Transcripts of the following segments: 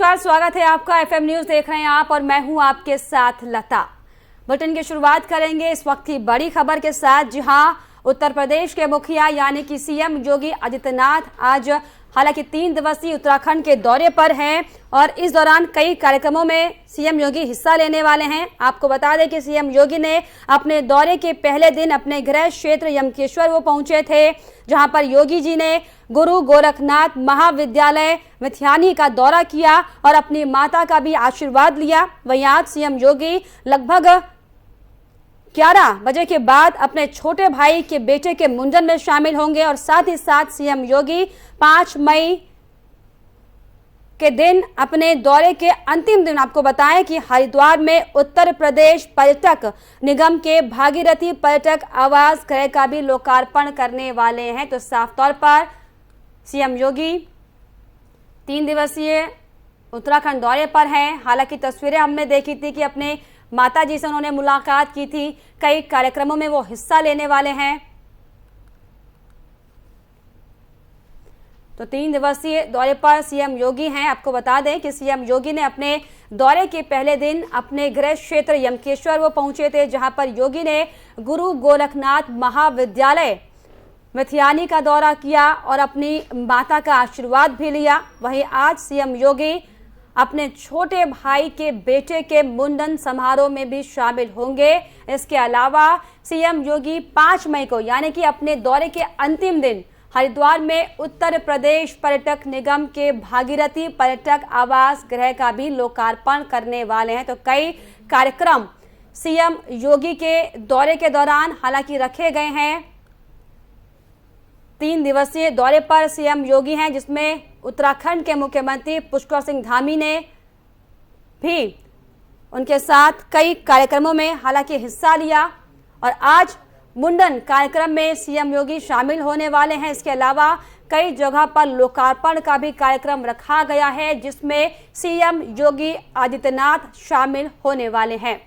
नमस्कार, स्वागत है आपका। एफएम न्यूज देख रहे हैं आप और मैं हूं आपके साथ लता। बुलेटिन की शुरुआत करेंगे इस वक्त की बड़ी खबर के साथ। जी हां, उत्तर प्रदेश के मुखिया यानी कि सीएम योगी आदित्यनाथ आज हालांकि 3 दिवसीय उत्तराखंड के दौरे पर हैं और इस दौरान कई कार्यक्रमों में सीएम योगी हिस्सा लेने वाले हैं। आपको बता दें कि सीएम योगी ने अपने दौरे के पहले दिन अपने गृह क्षेत्र यमकेश्वर वो पहुंचे थे, जहां पर योगी जी ने गुरु गोरखनाथ महाविद्यालय मिथियानी का दौरा किया और अपनी माता का भी आशीर्वाद लिया। वहीं आज सीएम योगी लगभग 11 बजे के बाद अपने छोटे भाई के बेटे के मुंडन में शामिल होंगे और साथ ही साथ सीएम योगी 5 मई के दिन अपने दौरे के अंतिम दिन आपको बताएं कि हरिद्वार में उत्तर प्रदेश पर्यटक निगम के भागीरथी पर्यटक आवास गृह का भी लोकार्पण करने वाले हैं। तो साफ तौर पर सीएम योगी 3 दिवसीय उत्तराखंड दौरे पर हैं। हालांकि तस्वीरें हमने देखी थी कि अपने माताजी से उन्होंने मुलाकात की थी, कई कार्यक्रमों में वो हिस्सा लेने वाले हैं। तो 3 दिवसीय दौरे पर सीएम योगी हैं। आपको बता दें कि सीएम योगी ने अपने दौरे के पहले दिन अपने गृह क्षेत्र यमकेश्वर वो पहुंचे थे, जहां पर योगी ने गुरु गोरखनाथ महाविद्यालय मिथियानी का दौरा किया और अपनी माता का आशीर्वाद भी लिया। वहीं आज सीएम योगी अपने छोटे भाई के बेटे के मुंडन समारोह में भी शामिल होंगे। इसके अलावा सीएम योगी 5 मई को यानी कि अपने दौरे के अंतिम दिन हरिद्वार में उत्तर प्रदेश पर्यटक निगम के भागीरथी पर्यटक आवास गृह का भी लोकार्पण करने वाले हैं। तो कई कार्यक्रम सीएम योगी के दौरे के दौरान हालांकि रखे गए हैं। 3 दिवसीय दौरे पर सीएम योगी हैं, जिसमें उत्तराखंड के मुख्यमंत्री पुष्कर सिंह धामी ने भी उनके साथ कई कार्यक्रमों में हालांकि हिस्सा लिया और आज मुंडन कार्यक्रम में सीएम योगी शामिल होने वाले हैं। इसके अलावा कई जगह पर लोकार्पण का भी कार्यक्रम रखा गया है, जिसमें सीएम योगी आदित्यनाथ शामिल होने वाले हैं।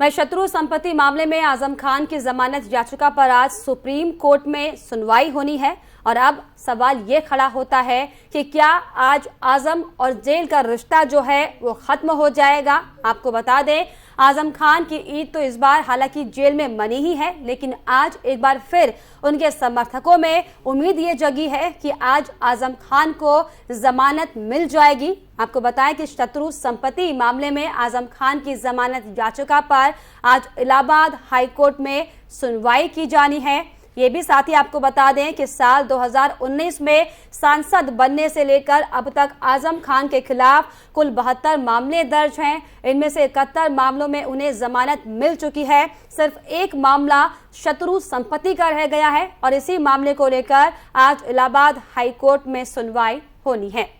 वहीं शत्रु संपत्ति मामले में आजम खान की जमानत याचिका पर आज सुप्रीम कोर्ट में सुनवाई होनी है और अब सवाल ये खड़ा होता है कि क्या आज आजम और जेल का रिश्ता जो है वो खत्म हो जाएगा। आपको बता दें, आजम खान की ईद तो इस बार हालांकि जेल में मनी ही है, लेकिन आज एक बार फिर उनके समर्थकों में उम्मीद ये जगी है कि आज आजम खान को जमानत मिल जाएगी। आपको बताएं कि शत्रु संपत्ति मामले में आजम खान की जमानत याचिका पर आज इलाहाबाद हाईकोर्ट में सुनवाई की जानी है। ये भी साथ ही आपको बता दें कि साल 2019 में सांसद बनने से लेकर अब तक आजम खान के खिलाफ कुल 72 मामले दर्ज हैं। इनमें से 71 मामलों में उन्हें जमानत मिल चुकी है। सिर्फ एक मामला शत्रु संपत्ति का रह गया है और इसी मामले को लेकर आज इलाहाबाद हाईकोर्ट में सुनवाई होनी है।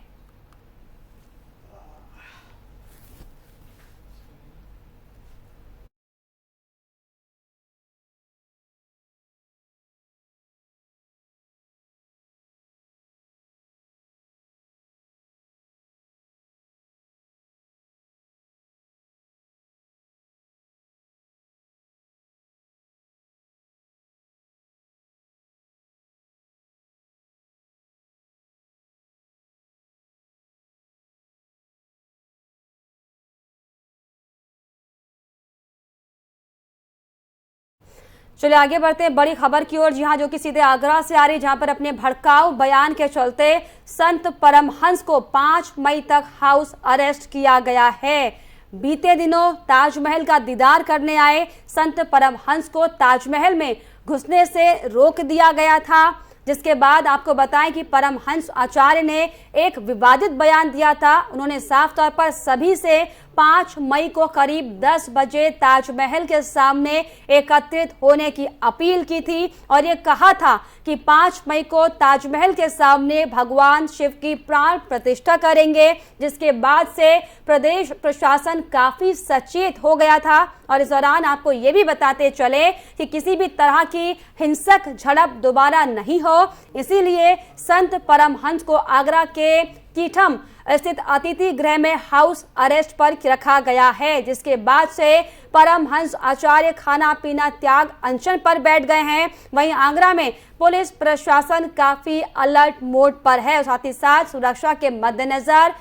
चलिए आगे बढ़ते हैं बड़ी खबर की ओर। जी हां, जो कि सीधे आगरा से आ रही, जहां पर अपने भड़काऊ बयान के चलते संत परमहंस को 5 मई तक हाउस अरेस्ट किया गया है। बीते दिनों ताजमहल का दीदार करने आए संत परमहंस को ताजमहल में घुसने से रोक दिया गया था, जिसके बाद आपको बताएं कि परमहंस आचार्य ने एक विवादित बयान दिया था। उन्होंने साफ तौर पर सभी से 5 मई को करीब 10 बजे ताजमहल के सामने एकत्रित होने की अपील की थी और ये कहा था कि 5 मई को ताजमहल के सामने भगवान शिव की प्राण प्रतिष्ठा करेंगे, जिसके बाद से प्रदेश प्रशासन काफी सचेत हो गया था। और इस दौरान आपको ये भी बताते चले कि किसी भी तरह की हिंसक झड़प दोबारा नहीं हो, इसीलिए संत परमहंस को आगरा के कीठम स्थित अतिथि गृह में हाउस अरेस्ट पर रखा गया है, जिसके बाद से परमहंस आचार्य खाना पीना त्याग अनशन पर बैठ गए हैं। वहीं आगरा में पुलिस प्रशासन काफी अलर्ट मोड पर है और साथ ही साथ सुरक्षा के मद्देनजर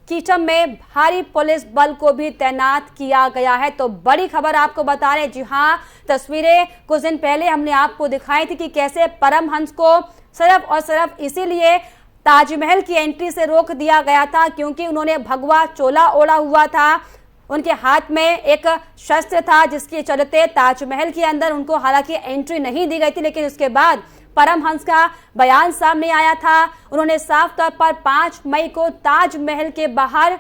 कीठम में भारी पुलिस बल को भी तैनात किया गया है। तो बड़ी खबर आपको बता रहे, जी हाँ, तस्वीरें कुछ दिन पहले हमने आपको दिखाई थी कि कैसे परमहंस को सिर्फ और सिर्फ इसीलिए ताजमहल की एंट्री से रोक दिया गया था क्योंकि उन्होंने भगवा चोला ओढ़ा हुआ था, उनके हाथ में एक शस्त्र था, जिसके चलते ताजमहल के अंदर उनको हालांकि एंट्री नहीं दी गई थी। लेकिन उसके बाद परमहंस का बयान सामने आया था, उन्होंने साफ तौर पर 5 मई को ताजमहल के बाहर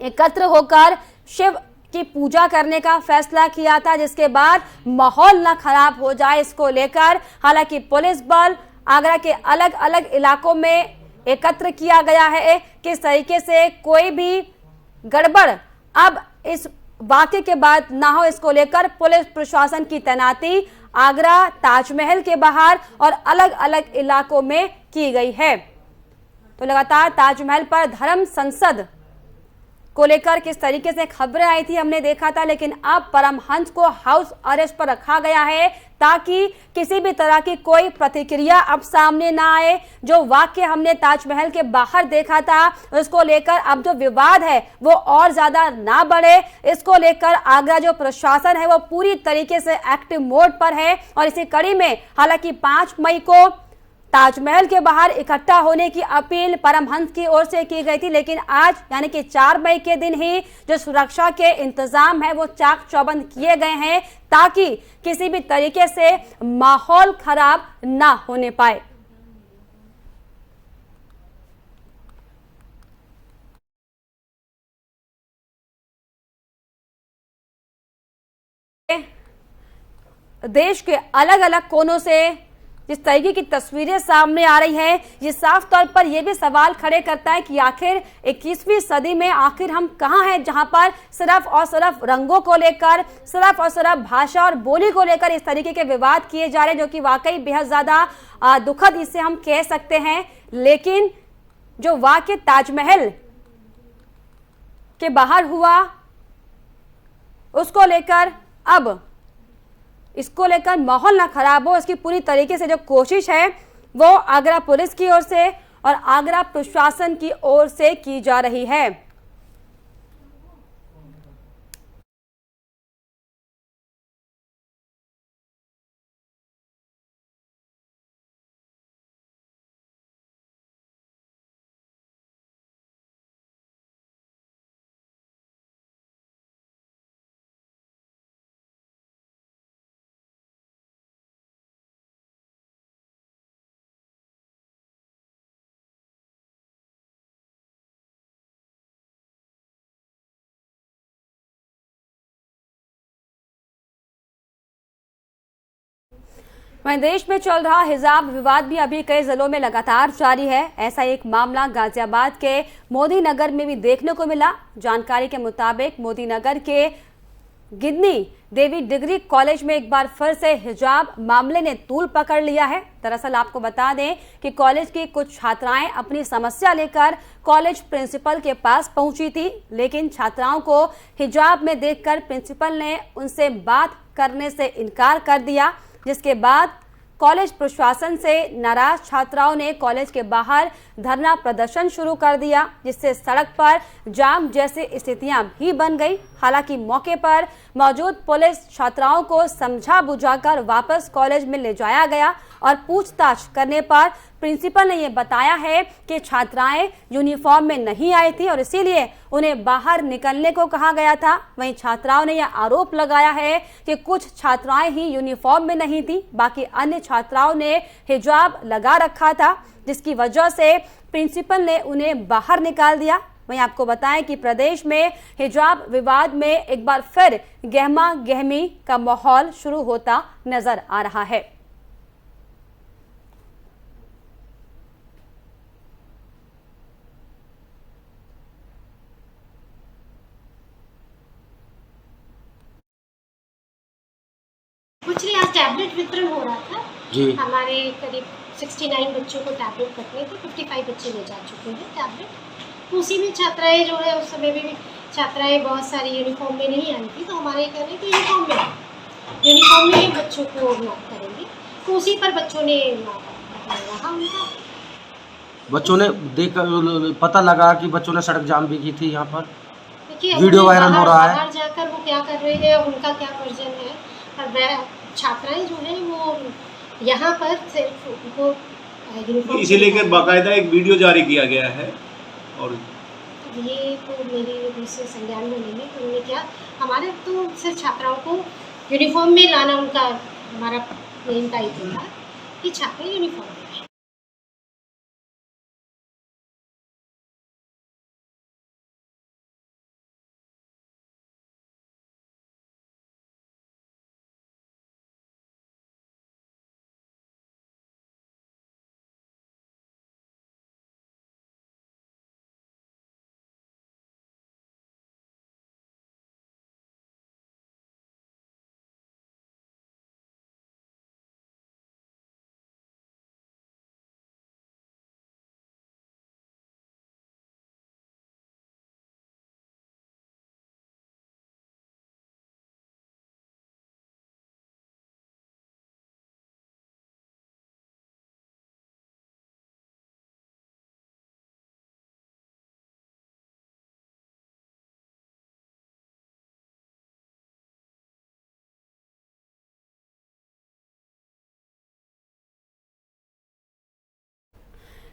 एकत्र होकर शिव की पूजा करने का फैसला किया था, जिसके बाद माहौल न खराब हो जाए इसको लेकर हालांकि पुलिस बल आगरा के अलग अलग इलाकों में एकत्र किया गया है। किस तरीके से कोई भी गड़बड़ अब इस वाकये के बाद ना हो, इसको लेकर पुलिस प्रशासन की तैनाती आगरा ताजमहल के बाहर और अलग अलग इलाकों में की गई है। तो लगातार ताजमहल पर धर्म संसद को लेकर किस तरीके से खबरें आई थी हमने देखा था, लेकिन अब परमहंस को हाउस अरेस्ट पर रखा गया है ताकि किसी भी तरह की कोई प्रतिक्रिया अब सामने ना आए। जो वाक्य हमने ताजमहल के बाहर देखा था उसको लेकर अब जो विवाद है वो और ज्यादा ना बढ़े, इसको लेकर आगरा जो प्रशासन है वो पूरी तरीके से एक्टिव मोड पर है। और इसी कड़ी में हालांकि 5 मई को ताजमहल के बाहर इकट्ठा होने की अपील परमहंस की ओर से की गई थी, लेकिन आज यानी कि 4 मई के दिन ही जो सुरक्षा के इंतजाम है वो चाक चौबंद किए गए हैं ताकि किसी भी तरीके से माहौल खराब ना होने पाए। देश के अलग अलग कोनों से जिस तरीके की तस्वीरें सामने आ रही है, ये साफ तौर पर यह भी सवाल खड़े करता है कि आखिर 21वीं सदी में आखिर हम कहां हैं, जहां पर सिर्फ और सिर्फ रंगों को लेकर, सिर्फ और सिर्फ भाषा और बोली को लेकर इस तरीके के विवाद किए जा रहे हैं, जो कि वाकई बेहद ज्यादा दुखद इसे हम कह सकते हैं। लेकिन जो वाकया ताजमहल के बाहर हुआ उसको लेकर अब इसको लेकर माहौल ना खराब हो, इसकी पूरी तरीके से जो कोशिश है वो आगरा पुलिस की ओर से और आगरा प्रशासन की ओर से की जा रही है। वहीं देश में चल रहा हिजाब विवाद भी अभी कई जिलों में लगातार जारी है। ऐसा एक मामला गाजियाबाद के मोदी नगर में भी देखने को मिला। जानकारी के मुताबिक मोदी नगर के गिदनी देवी डिग्री कॉलेज में एक बार फिर से हिजाब मामले ने तूल पकड़ लिया है। दरअसल आपको बता दें कि कॉलेज की कुछ छात्राएं अपनी समस्या लेकर कॉलेज प्रिंसिपल के पास पहुंची थी, लेकिन छात्राओं को हिजाब में देखकर प्रिंसिपल ने उनसे बात करने से इनकार कर दिया, जिसके बाद कॉलेज प्रशासन से नाराज छात्राओं ने कॉलेज के बाहर धरना प्रदर्शन शुरू कर दिया, जिससे सड़क पर जाम जैसी स्थितियां भी बन गई। हालांकि मौके पर मौजूद पुलिस छात्राओं को समझा बुझाकर वापस कॉलेज में ले जाया गया और पूछताछ करने पर प्रिंसिपल ने यह बताया है कि छात्राएं यूनिफॉर्म में नहीं आई थी और इसीलिए उन्हें बाहर निकलने को कहा गया था। वहीं छात्राओं ने यह आरोप लगाया है कि कुछ छात्राएं ही यूनिफॉर्म में नहीं थी, बाकी अन्य छात्राओं ने हिजाब लगा रखा था, जिसकी वजह से प्रिंसिपल ने उन्हें बाहर निकाल दिया। वहीं आपको बताएं कि प्रदेश में हिजाब विवाद में एक बार फिर गहमा गहमी का माहौल शुरू होता नजर आ रहा है। कुछ नहीं, आज टैबलेट वितरण हो रहा था जी। हमारे करीब 69 बच्चों को टैबलेट रखने थे। 55 बच्चे ले जा चुके हैं टैबलेट। उसी में छात्राएं जो है, उस समय भी छात्राएं बहुत सारी यूनिफॉर्म में नहीं आई थी, तो हमारे कह रहे थे यूनिफॉर्म में बच्चों को नॉक करेंगे, तो उसी पर बच्चों ने रहा उनका। बच्चों ने पता लगा कि बच्चों ने सड़क जाम भी की थी यहाँ पर। देखिए, वीडियो वायरल हो रहा है। बाहर जाकर वो क्या कर रहे हैं, उनका क्या वर्जन है, पर छात्राएं जो है वो यहाँ पर सिर्फ उनको इसे लेकर बाकायदा एक वीडियो जारी किया गया है, और ये तो मेरे से संज्ञान में नहीं है कि उन्होंने क्या। हमारे तो सिर्फ छात्राओं को यूनिफॉर्म में लाना उनका, हमारा मेन दायित्व था कि छात्र यूनिफॉर्म में।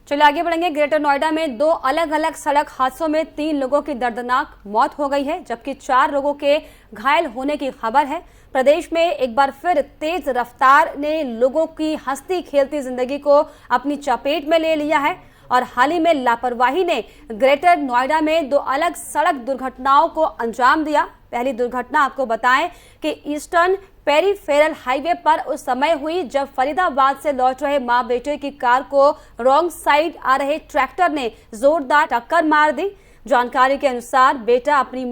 चलिए आगे बढ़ेंगे। ग्रेटर नोएडा में 2 अलग अलग सड़क हादसों में 3 लोगों की दर्दनाक मौत हो गई है, जबकि 4 लोगों के घायल होने की खबर है। प्रदेश में एक बार फिर तेज रफ्तार ने लोगों की हंसती खेलती जिंदगी को अपनी चपेट में ले लिया है और हाल ही में लापरवाही ने ग्रेटर नोएडा में 2 अलग सड़क दुर्घटनाओं को अंजाम दिया। पहली दुर्घटना आपको बताएं कि ईस्टर्न पेरीफेरल हाईवे पर उस समय हुई जब फरीदाबाद से लौट रहे मां बेटे की कार को रॉन्ग साइड आ रहे ट्रैक्टर ने जोरदार टक्कर मार दी। जानकारी के अनुसार बेटा अपनी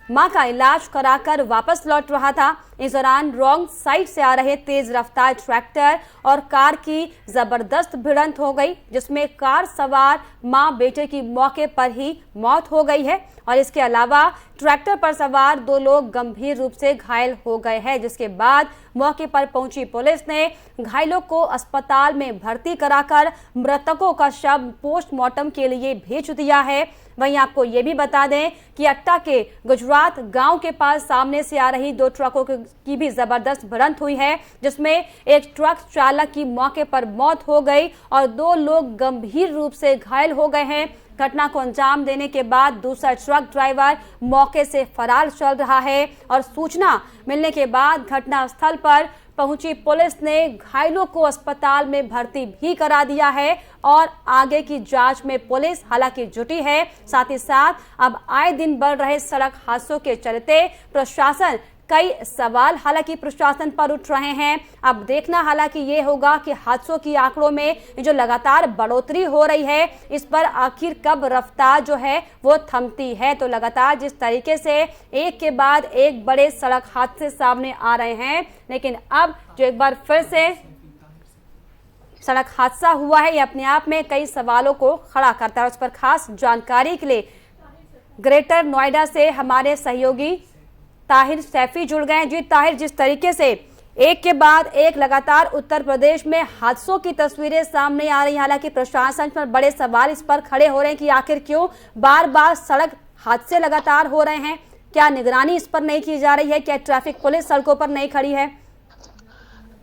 मां का इलाज कराकर वापस लौट रहा था। इस दौरान रॉन्ग साइड से आ रहे तेज रफ्तार ट्रैक्टर और कार की जबरदस्त भिड़ंत हो गई, जिसमें कार सवार मां बेटे की मौके पर ही मौत हो गई है और इसके अलावा ट्रैक्टर पर सवार 2 लोग गंभीर रूप से घायल हो गए हैं, जिसके बाद मौके पर पहुंची पुलिस ने घायलों को अस्पताल में भर्ती कराकर मृतकों का शव पोस्टमार्टम के लिए भेज दिया है। वहीं आपको ये भी बता दें कि अट्टा के गुजरात गांव के पास सामने से आ रही 2 ट्रकों की भी जबरदस्त भिड़ंत हुई है, जिसमें एक ट्रक चालक की मौके पर मौत हो गई और 2 लोग गंभीर रूप से घायल हो गए हैं। घटना को अंजाम देने के बाद दूसरा ट्रक ड्राइवर मौके से फरार चल रहा है और सूचना मिलने के बाद घटनास्थल पर पहुंची पुलिस ने घायलों को अस्पताल में भर्ती भी करा दिया है और आगे की जांच में पुलिस हालांकि जुटी है। साथ ही साथ अब आए दिन बढ़ रहे सड़क हादसों के चलते प्रशासन कई सवाल हालांकि प्रशासन पर उठ रहे हैं। अब देखना हालांकि ये होगा कि हादसों की आंकड़ों में जो लगातार बढ़ोतरी हो रही है, इस पर आखिर कब रफ्तार जो है वो थमती है। तो लगातार जिस तरीके से एक के बाद एक बड़े सड़क हादसे सामने आ रहे हैं, लेकिन अब जो एक बार फिर से सड़क हादसा हुआ है, ये अपने आप में कई सवालों को खड़ा करता है। उस पर खास जानकारी के लिए ग्रेटर नोएडा से हमारे सहयोगी ताहिर सैफी जुड़ गए हैं। जी ताहिर, जिस तरीके से एक के बाद एक लगातार उत्तर प्रदेश में हादसों की तस्वीरें सामने आ रही हैं, हालांकि प्रशासन पर बड़े सवाल इस पर खड़े हो रहे हैं कि आखिर क्यों बार बार सड़क हादसे लगातार हो रहे हैं। क्या निगरानी इस पर नहीं की जा रही है? क्या ट्रैफिक पुलिस सड़कों पर नहीं खड़ी है?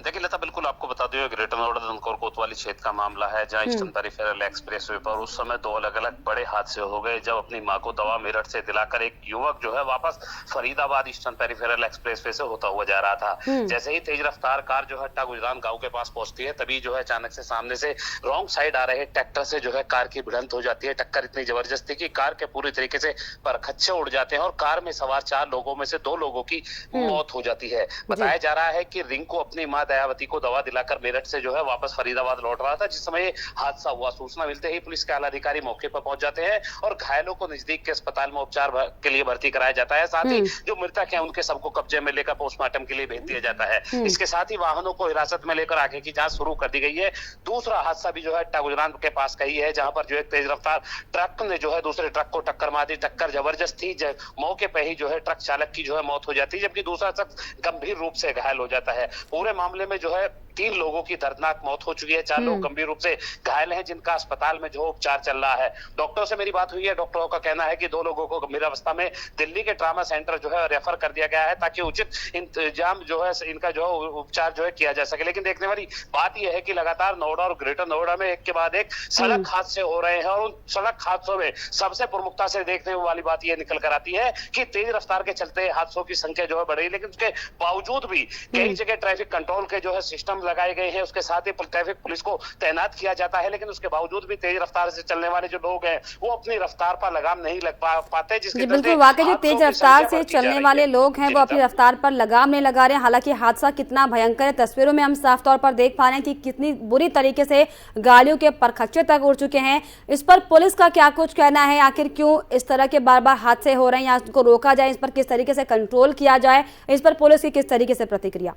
देखिए लता, बिल्कुल आपको बता दूं, ग्रेटर नोएडा धनखोर कोतवाली क्षेत्र का मामला है, जहां ईस्टर्न पेरिफेरल एक्सप्रेसवे पर उस समय दो अलग अलग बड़े हादसे हो गए जब अपनी मां को दवा मेरठ से दिलाकर एक युवक जो है वापस फरीदाबाद ईस्टर्न पेरिफेरल एक्सप्रेसवे से होता हुआ जा रहा था। जैसे ही तेज रफ्तार कार जो है अट्टा गुजरान गांव के पास पहुंचती है, तभी जो है अचानक से सामने से रॉन्ग साइड आ रहे ट्रैक्टर से जो है कार की भिड़ंत हो जाती है। टक्कर इतनी जबरदस्त थी कि कार के पूरी तरीके से परखच्चे उड़ जाते हैं और कार में सवार 4 लोगों में से 2 लोगों की मौत हो जाती है। बताया जा रहा है कि रिंकू अपनी मां दयावती को दवा दिलाकर मेरठ से जो है वापस फरीदाबाद लौट रहा था, जिस समय हादसा हुआ। सूचना मिलते ही पुलिस के आला अधिकारी मौके पर पहुंच जाते हैं और घायलों को नजदीक के अस्पताल में उपचार के लिए भर्ती कराया जाता है। साथ ही जो मृतक हैं उनके सबको कब्जे में लेकर पोस्टमार्टम के लिए भेज दिया जाता है। इसके साथ ही वाहनों को हिरासत में लेकर आगे की जांच शुरू कर दी गई है। दूसरा हादसा भी जो है अट्टा गुजरान के पास का ही है, जहां पर जो एक तेज रफ्तार ट्रक ने जो है दूसरे ट्रक को टक्कर मार दी। टक्कर जबरदस्त थी, मौके पर ही जो है ट्रक चालक की जो है मौत हो जाती है, जबकि दूसरा शख्स गंभीर रूप से घायल हो जाता है। पूरे मामले में जो है 3 लोगों की दर्दनाक मौत हो चुकी है, 4 लोग गंभीर रूप से घायल हैं, जिनका अस्पताल में जो उपचार चल रहा है। डॉक्टरों से मेरी बात हुई है, डॉक्टरों का कहना है कि 2 लोगों को गंभीर अवस्था में दिल्ली के ट्रामा सेंटर जो है रेफर कर दिया गया है, ताकि उचित इंतजाम जो है इनका जो है उपचार जो है किया जा सके। लेकिन देखने वाली बात यह है कि लगातार नोएडा और ग्रेटर नोएडा में एक के बाद एक सड़क हादसे हो रहे हैं और उन सड़क हादसों में सबसे प्रमुखता से देखने वाली बात यह निकल कर आती है कि तेज रफ्तार के चलते हादसों की संख्या जो है बढ़ रही है, लेकिन उसके बावजूद भी कई जगह ट्रैफिक कंट्रोल के जो है सिस्टम लगाए गए हैं, उसके साथ ही ट्रैफिक पुलिस को तैनात किया जाता है, लेकिन उसके बावजूद भी तेज रफ्तार से चलने वाले जो लोग हैं वो अपनी रफ्तार पर लगाम नहीं लग पाते, जिसकी वजह से बिल्कुल वाकई जो तेज रफ्तार से चलने वाले लोग हैं वो अपनी रफ्तार पर लगाम नहीं लगा रहे हैं। हालांकि हादसा कितना भयंकर है, तस्वीरों में हम साफ तौर पर देख पा रहे हैं कि कितनी बुरी तरीके से गाड़ियों के परखच्चे तक उड़ चुके हैं। इस पर पुलिस का क्या कुछ कहना है, आखिर क्यों इस तरह के बार बार हादसे हो रहे हैं, या इसको रोका जाए, इस पर किस तरीके से कंट्रोल किया जाए, इस पर पुलिस की किस तरीके से प्रतिक्रिया?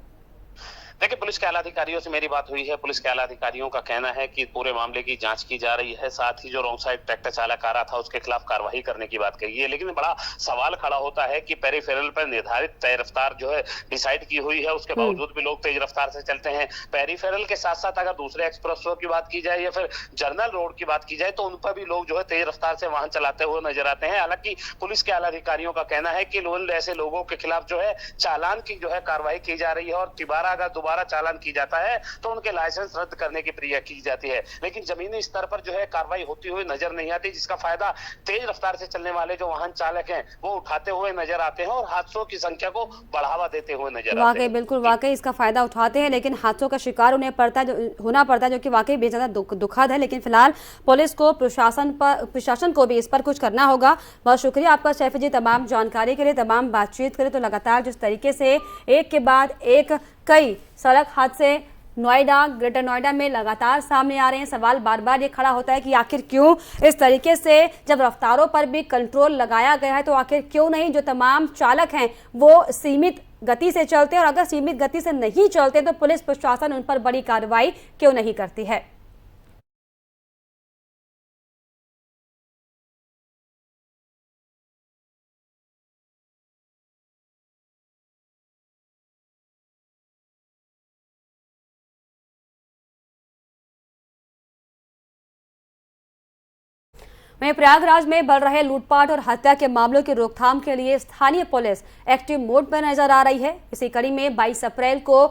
देखिए, पुलिस के आला अधिकारियों से मेरी बात हुई है। पुलिस के आला अधिकारियों का कहना है कि पूरे मामले की जांच की जा रही है, साथ ही जो रॉन्ग साइड ट्रैक्टर चालक आ रहा था उसके खिलाफ कार्रवाई करने की बात कही है। लेकिन बड़ा सवाल खड़ा होता है कि पेरिफेरल पर निर्धारित तय रफ्तार जो है डिसाइड की हुई है, उसके बावजूद भी लोग तेज रफ्तार से चलते हैं। पेरिफेरल के साथ साथ अगर दूसरे एक्सप्रेस वे की बात की जाए या फिर जर्नल रोड की बात की जाए तो उन पर भी लोग जो है तेज रफ्तार से वाहन चलाते हुए नजर आते हैं। हालांकि पुलिस के आला अधिकारियों का कहना है कि ऐसे लोगों के खिलाफ जो है चालान की जो है कार्रवाई की जा रही है और अगर दोबारा चालान की जाता है तो उनके लाइसेंस रद्द करने की प्रक्रिया की जाती है। लेकिन जमीनी स्तर पर जो है कार्रवाई होती हुई नजर नहीं आती, जिसका फायदा तेज रफ्तार से चलने वाले जो वाहन चालक हैं वो उठाते हुए नजर आते हैं और हादसों की संख्या को बढ़ावा देते हुए नजर आते हैं। वाकई बिल्कुल वाकई इसका फायदा उठाते हैं, लेकिन हादसों का शिकार उन्हें होना पड़ता है, जो कि वाकई बेहद दुखद है। लेकिन फिलहाल पुलिस को प्रशासन को भी इस पर कुछ करना होगा। बहुत शुक्रिया आपका सैफी जी, तमाम जानकारी के लिए, तमाम बातचीत के लिए। तो लगातार जिस तरीके से एक के बाद एक कई सड़क हादसे नोएडा, ग्रेटर नोएडा में लगातार सामने आ रहे हैं, सवाल बार बार ये खड़ा होता है कि आखिर क्यों इस तरीके से जब रफ्तारों पर भी कंट्रोल लगाया गया है तो आखिर क्यों नहीं जो तमाम चालक हैं वो सीमित गति से चलते हैं, और अगर सीमित गति से नहीं चलते तो पुलिस प्रशासन उन पर बड़ी कार्रवाई क्यों नहीं करती है। वहीं प्रयागराज में बढ़ रहे लूटपाट और हत्या के मामलों की रोकथाम के लिए स्थानीय पुलिस एक्टिव मोड पर नजर आ रही है। इसी कड़ी में 22 अप्रैल को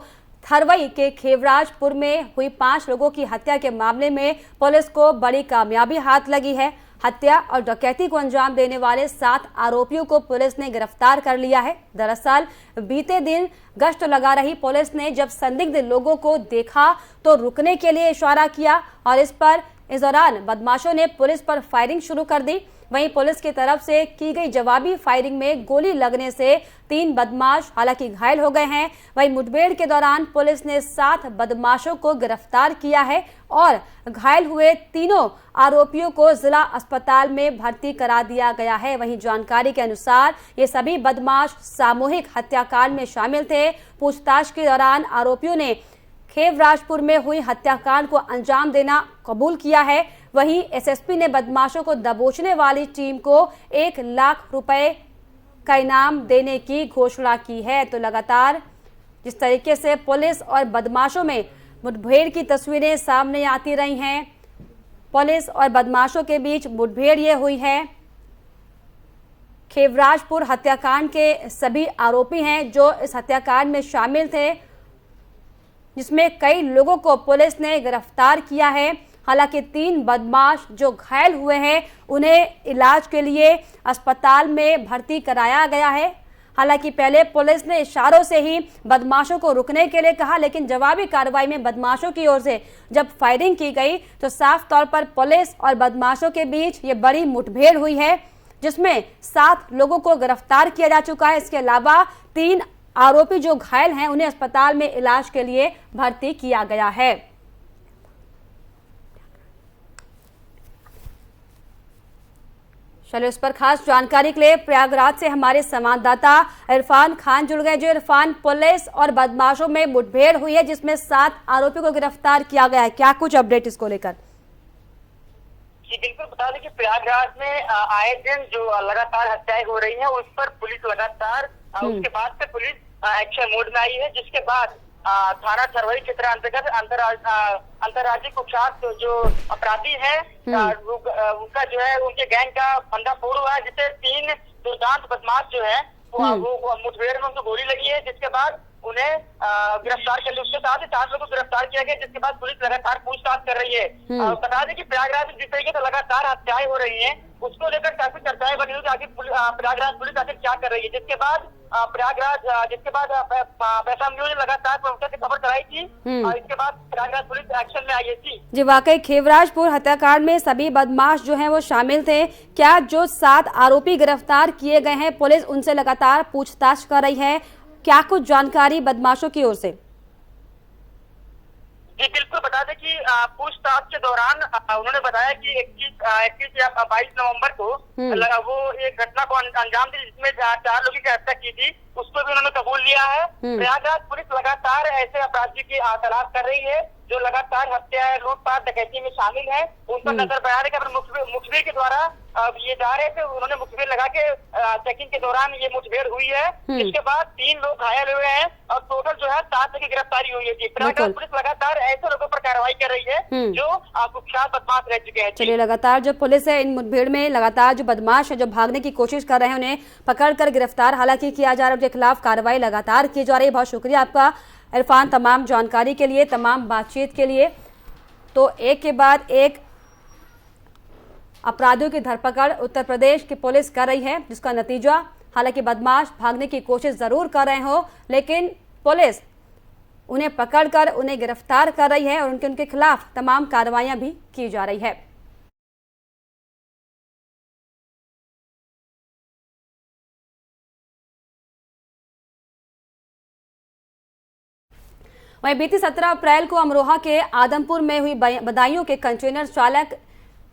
थरवई के खेवराजपुर में हुई 5 लोगों की हत्या के मामले में पुलिस को बड़ी कामयाबी हाथ लगी है। हत्या और डकैती को अंजाम देने वाले 7 आरोपियों को पुलिस ने गिरफ्तार कर लिया है। दरअसल बीते दिन गश्त लगा रही पुलिस ने जब संदिग्ध लोगों को देखा तो रुकने के लिए इशारा किया और इस दौरान बदमाशों ने पुलिस पर फायरिंग शुरू कर दी। वहीं पुलिस की तरफ से की गई जवाबी फायरिंग में गोली लगने से 3 बदमाश हालांकि घायल हो गए हैं। वहीं मुठभेड़ के दौरान पुलिस ने 7 बदमाशों को गिरफ्तार किया है और घायल हुए तीनों आरोपियों को जिला अस्पताल में भर्ती करा दिया गया है। वहीं जानकारी के अनुसार ये सभी बदमाश सामूहिक हत्याकांड में शामिल थे। पूछताछ के दौरान आरोपियों ने खेवराजपुर में हुई हत्याकांड को अंजाम देना कबूल किया है। वहीं एसएसपी ने बदमाशों को दबोचने वाली टीम को 1 लाख रुपए का इनाम देने की घोषणा की है। तो लगातार जिस तरीके से पुलिस और बदमाशों में मुठभेड़ की तस्वीरें सामने आती रही हैं, पुलिस और बदमाशों के बीच मुठभेड़ ये हुई है। खेवराजपुर हत्याकांड के सभी आरोपी हैं जो इस हत्याकांड में शामिल थे, जिसमें कई लोगों को पुलिस ने गिरफ्तार किया है। हालांकि 3 बदमाश जो घायल हुए हैं उन्हें इलाज के लिए अस्पताल में भर्ती कराया गया है। हालांकि पहले पुलिस ने इशारों से ही बदमाशों को रुकने के लिए कहा, लेकिन जवाबी कार्रवाई में बदमाशों की ओर से जब फायरिंग की गई तो साफ तौर पर पुलिस और बदमाशों के बीच ये बड़ी मुठभेड़ हुई है, जिसमें 7 लोगों को गिरफ्तार किया जा चुका है। इसके अलावा 3 आरोपी जो घायल हैं उन्हें अस्पताल में इलाज के लिए भर्ती किया गया है। चलो, इस पर खास जानकारी के लिए प्रयागराज से हमारे संवाददाता इरफान खान जुड़ गए। जो इरफान, पुलिस और बदमाशों में मुठभेड़ हुई है जिसमें 7 आरोपियों को गिरफ्तार किया गया है, क्या कुछ अपडेट इसको लेकर? जी बिल्कुल, बता दें कि प्रयागराज में आए दिन जो लगातार हत्याएं हो रही हैं उस पर पुलिस लगातार उसके बाद से पुलिस एक्शन मोड में आई है, जिसके बाद थाना सरवरी क्षेत्र अंतर्गत अंतर्राज्यीय कुख्यात जो अपराधी है उनका जो है उनके गैंग का फंदाफोड़ हुआ है, जिससे 3 दुर्दांत बदमाश जो है वो मुठभेड़ में उनको गोली लगी है, जिसके बाद उन्हें गिरफ्तार कर लिया। उसके साथ ही 4 लोगों को गिरफ्तार किया गया, जिसके बाद पुलिस लगातार पूछताछ कर रही है। बता दें कि प्रयागराज में जिस तरीके से लगातार हत्याएं हो रही हैं उसको लेकर काफी चर्चाएं बनी हुई कि आखिर प्रयागराज पुलिस आखिर क्या कर रही है, जिसके बाद पैसा न्यूज ने लगातार प्रमुखता से खबर कराई थी और इसके बाद प्रयागराज पुलिस एक्शन में आई थी। जी, वाकई खेवराजपुर हत्याकांड में सभी बदमाश जो हैं वो शामिल थे। क्या जो 7 आरोपी गिरफ्तार किए गए हैं पुलिस उनसे लगातार पूछताछ कर रही है, क्या कुछ जानकारी बदमाशों की ओर से? जी बिल्कुल, बता दें कि पूछताछ के दौरान उन्होंने बताया कि 21 या 22 नवंबर को वो एक घटना को अंजाम दी जिसमें 4 लोगों की हत्या की थी, उसको भी उन्होंने कबूल लिया है। प्रयागराज पुलिस लगातार ऐसे अपराधियों की तलाश कर रही है जो लगातार हत्या, लूटपाट, डकैती में शामिल है। उन पर नजर बढ़ाने के मुखबिर के द्वारा ये जा रहे थे, उन्होंने मुखबिर लगा के चेकिंग के दौरान ये मुठभेड़ हुई है। इसके बाद 3 लोग घायल हुए हैं और टोटल जो है 7 लोगों की गिरफ्तारी हुई है। प्रयागराज पुलिस लगातार ऐसे लोगों पर कार्रवाई कर रही है जो कुख्यात बदमाश रह चुके हैं। चलिए, लगातार जो पुलिस है इन मुठभेड़ में लगातार जो बदमाश है जो भागने की कोशिश कर रहे हैं उन्हें पकड़कर गिरफ्तार हालांकि किया जा रहा है, उनके खिलाफ कार्रवाई लगातार की जा रही है। बहुत शुक्रिया आपका इरफान, तमाम जानकारी के लिए, तमाम बातचीत के लिए। तो एक के बाद एक अपराधियों की धरपकड़ उत्तर प्रदेश की पुलिस कर रही है, जिसका नतीजा हालांकि बदमाश भागने की कोशिश जरूर कर रहे हो, लेकिन पुलिस उन्हें पकड़कर उन्हें गिरफ्तार कर रही है और उनके खिलाफ तमाम कार्रवाइयां भी की जा रही है। वहीं बीती 17 अप्रैल को अमरोहा के आदमपुर में हुई बदायूं के कंटेनर चालक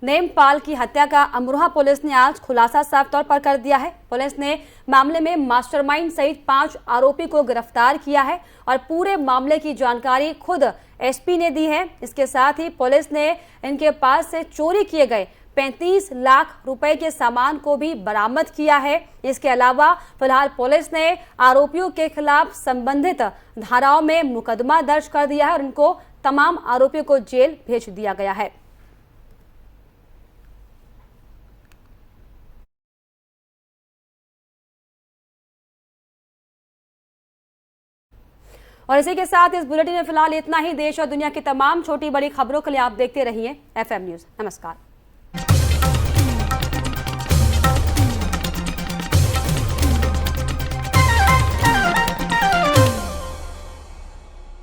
नेमपाल की हत्या का अमरोहा पुलिस ने आज खुलासा साफ तौर पर कर दिया है। पुलिस ने मामले में मास्टरमाइंड सहित 5 आरोपी को गिरफ्तार किया है और पूरे मामले की जानकारी खुद एसपी ने दी है। इसके साथ ही पुलिस ने इनके पास से चोरी किए गए 35 लाख रुपए के सामान को भी बरामद किया है। इसके अलावा फिलहाल पुलिस ने आरोपियों के खिलाफ संबंधित धाराओं में मुकदमा दर्ज कर दिया है और इनको तमाम आरोपियों को जेल भेज दिया गया है। और इसी के साथ इस बुलेटिन में फिलहाल इतना ही। देश और दुनिया की तमाम छोटी बड़ी खबरों के लिए आप देखते रहिए FM न्यूज। नमस्कार।